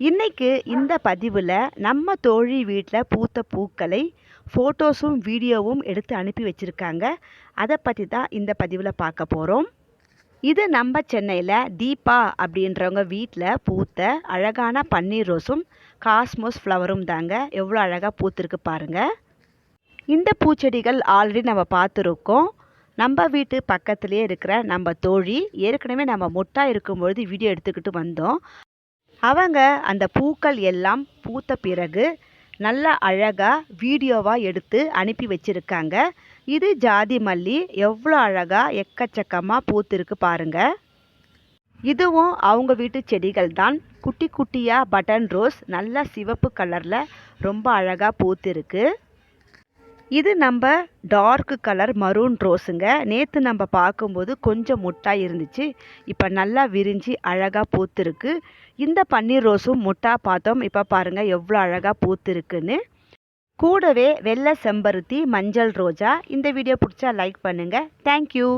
இன்னைக்கு இந்த பதிவில் நம்ம தோழி வீட்டில் பூத்த பூக்களை ஃபோட்டோஸும் வீடியோவும் எடுத்து அனுப்பி வச்சுருக்காங்க. அதை பற்றி தான் இந்த பதிவில் பார்க்க போகிறோம். இது நம்ம சென்னையில் தீபா அப்படின்றவங்க வீட்டில் பூத்த அழகான பன்னீர் ரோஸும் காஸ்மோஸ் ஃப்ளவரும் தாங்க. எவ்வளோ அழகாக பூத்திருக்கு பாருங்கள். இந்த பூச்செடிகள் ஆல்ரெடி நம்ம பார்த்துருக்கோம். நம்ம வீட்டு பக்கத்துலேயே இருக்கிற நம்ம தோழி ஏற்கனவே நம்ம மொட்டா இருக்கும்பொழுது வீடியோ எடுத்துக்கிட்டு வந்தோம். அவங்க அந்த பூக்கள் எல்லாம் பூத்த பிறகு நல்ல அழகாக வீடியோவாக எடுத்து அனுப்பி வச்சுருக்காங்க. இது ஜாதி மல்லி எவ்வளோ அழகாக எக்கச்சக்கமாக பூத்திருக்கு பாருங்கள். இதுவும் அவங்க வீட்டு செடிகள் தான். குட்டி குட்டியாக பட்டன் ரோஸ் நல்ல சிவப்பு கலரில் ரொம்ப அழகாக பூத்திருக்கு. இது நம்ம டார்க் கலர் மரூன் ரோஸுங்க. நேற்று நம்ம பார்க்கும்போது கொஞ்சம் முட்டாய் இருந்துச்சு, இப்போ நல்லா விரிஞ்சு அழகாக பூத்திருக்கு. இந்த பன்னீர் ரோஸும் முட்டா பார்த்தோம், இப்போ பாருங்கள் எவ்வளோ அழகாக பூத்திருக்குன்னு. கூடவே வெள்ளை செம்பருத்தி, மஞ்சள் ரோஜா. இந்த வீடியோ பிடிச்சா லைக் பண்ணுங்கள். தேங்க்யூ.